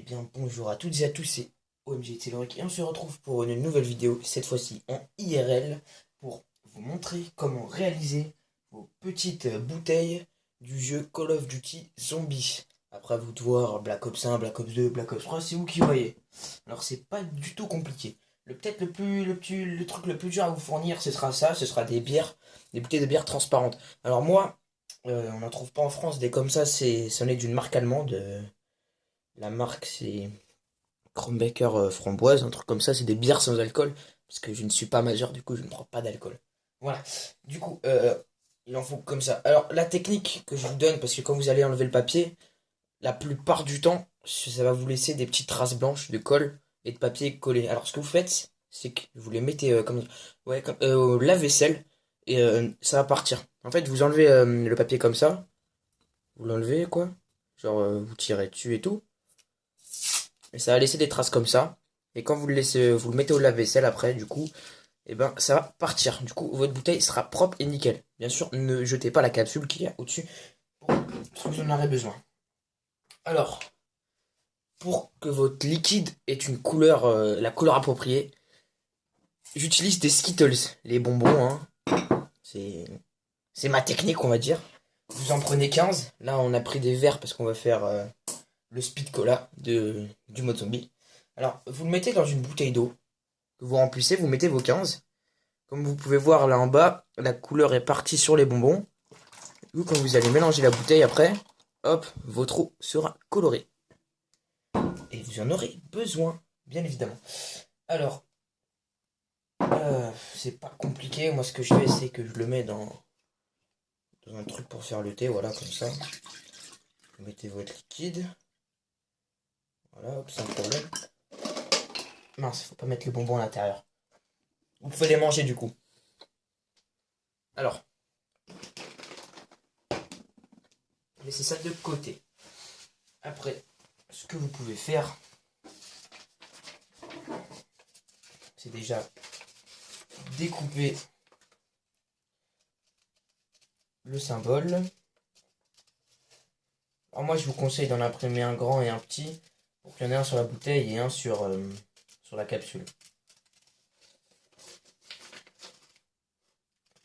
bien bonjour à toutes et à tous, c'est OMG Telluric et on se retrouve pour une nouvelle vidéo, cette fois-ci en IRL, pour vous montrer comment réaliser vos petites bouteilles du jeu Call of Duty Zombie. Après à vous de voir Black Ops 1, Black Ops 2, Black Ops 3, c'est vous qui voyez. Alors c'est pas du tout compliqué. Peut-être le truc le plus dur à vous fournir, ce sera ça, ce sera des bières, des bouteilles de bière transparentes. Alors moi, on n'en trouve pas en France, des comme ça, c'en est d'une marque allemande. La marque, c'est Kronbecker framboise, un truc comme ça. C'est des bières sans alcool. Parce que je ne suis pas majeur, du coup, je ne prends pas d'alcool. Voilà. Du coup, il en faut comme ça. Alors, la technique que je vous donne, parce que quand vous allez enlever le papier, la plupart du temps, ça va vous laisser des petites traces blanches de colle et de papier collé. Alors, ce que vous faites, c'est que vous les mettez au lave-vaisselle et ça va partir. En fait, vous enlevez le papier comme ça. Vous l'enlevez, quoi. Genre, vous tirez dessus et tout. Et ça va laisser des traces comme ça. Et quand vous le laissez, vous le mettez au lave-vaisselle après, du coup, et ben ça va partir. Du coup, votre bouteille sera propre et nickel. Bien sûr, ne jetez pas la capsule qu'il y a au-dessus si vous en aurez besoin. Alors, pour que votre liquide ait une couleur, la couleur appropriée, j'utilise des Skittles, les bonbons, hein. C'est, c'est ma technique, on va dire. Vous en prenez 15. Là, on a pris des verres parce qu'on va faire le speed cola du mode zombie. Alors, vous le mettez dans une bouteille d'eau que vous remplissez, vous mettez vos 15. Comme vous pouvez voir là en bas, la couleur est partie sur les bonbons. Du coup, quand vous allez mélanger la bouteille après, hop, votre eau sera colorée. Et vous en aurez besoin, bien évidemment. Alors, c'est pas compliqué. Moi, ce que je fais, c'est que je le mets dans un truc pour faire le thé, voilà, comme ça. Vous mettez votre liquide. Voilà, hop, sans problème. Mince, faut pas mettre les bonbons à l'intérieur. Vous pouvez les manger du coup. Alors, laissez ça de côté. Après, ce que vous pouvez faire, c'est déjà découper le symbole. Alors moi, je vous conseille d'en imprimer un grand et un petit pour qu'il y en ait un sur la bouteille et un sur la capsule.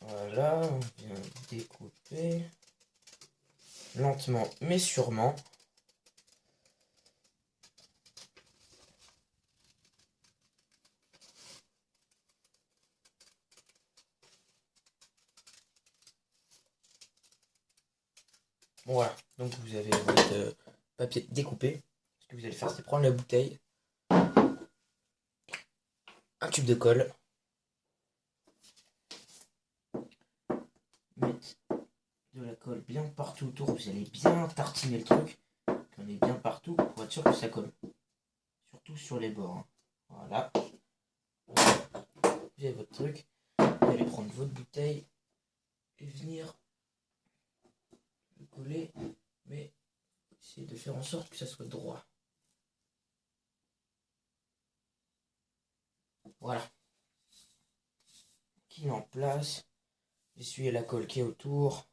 Voilà, on vient découper lentement mais sûrement. Voilà, donc vous avez votre papier découpé. Ce que vous allez faire, c'est prendre la bouteille, un tube de colle, mettre de la colle bien partout autour. Vous allez bien tartiner le truc, qu'on est bien partout pour être sûr que ça colle. Surtout sur les bords, hein. Voilà. Vous avez votre truc. Vous allez prendre votre bouteille et venir le coller, mais essayez de faire en sorte que ça soit droit. Voilà. Qui est en place. Essuyez la colle qui est autour.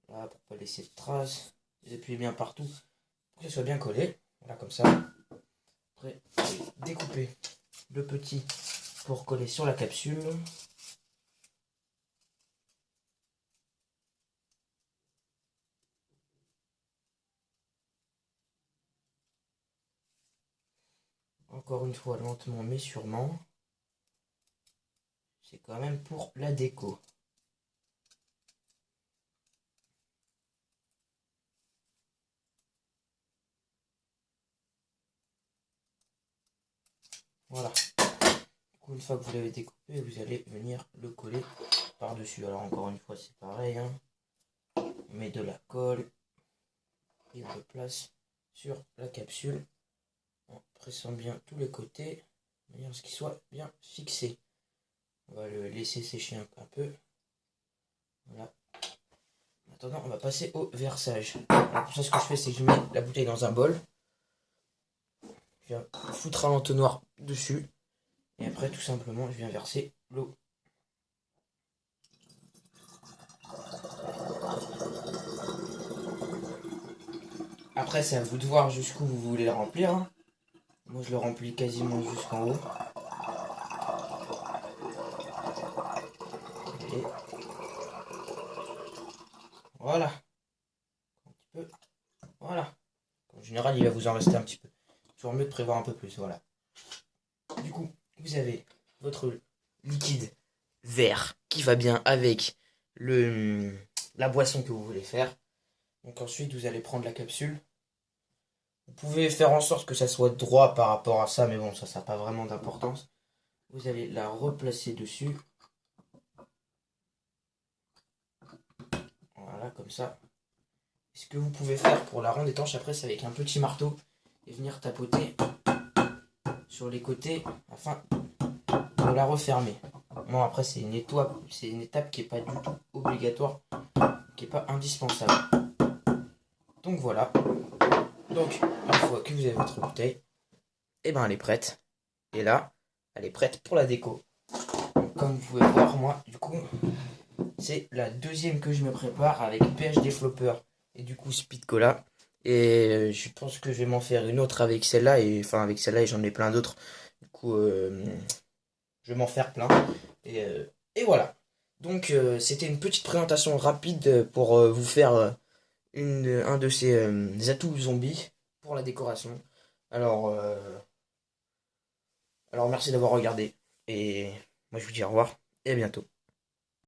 Là, pour pas laisser de traces. Vous appuyez bien partout pour que ça soit bien collé. Voilà, comme ça. Après, découpez le petit pour coller sur la capsule. Encore une fois, lentement mais sûrement. C'est quand même pour la déco. Voilà. Du coup, une fois que vous l'avez découpé, vous allez venir le coller par-dessus. Alors encore une fois, c'est pareil, hein. On met de la colle et on le place sur la capsule en pressant bien tous les côtés de manière à ce qu'il soit bien fixé. On va le laisser sécher un peu. Voilà. En attendant, on va passer au versage. Alors pour ça, ce que je fais, c'est que je mets la bouteille dans un bol. Je viens foutre un entonnoir dessus. Et après, tout simplement, je viens verser l'eau. Après, c'est à vous de voir jusqu'où vous voulez le remplir, hein. Moi, je le remplis quasiment jusqu'en haut. Et voilà. Un petit peu. Voilà. En général, il va vous en rester un petit peu. Toujours mieux de prévoir un peu plus, voilà. Du coup, vous avez votre liquide vert qui va bien avec la boisson que vous voulez faire. Donc ensuite, vous allez prendre la capsule. Vous pouvez faire en sorte que ça soit droit par rapport à ça, mais bon, ça n'a pas vraiment d'importance. Vous allez la replacer dessus. Voilà, comme ça. Ce que vous pouvez faire pour la rendre étanche après, c'est avec un petit marteau et venir tapoter sur les côtés afin de la refermer. Bon, après, c'est une étape qui n'est pas du tout obligatoire, qui n'est pas indispensable. Donc voilà. Donc, une fois que vous avez votre bouteille, et ben elle est prête. Et là, elle est prête pour la déco. Donc, comme vous pouvez voir, moi, du coup, c'est la deuxième que je me prépare avec PhD Flopper et du coup Speed Cola. Et je pense que je vais m'en faire une autre avec celle-là. Et enfin, avec celle-là, et j'en ai plein d'autres. Du coup, je vais m'en faire plein. Et voilà. Donc, c'était une petite présentation rapide pour vous faire un de ces atouts zombies pour la décoration. Alors, alors merci d'avoir regardé. Et moi, je vous dis au revoir et à bientôt.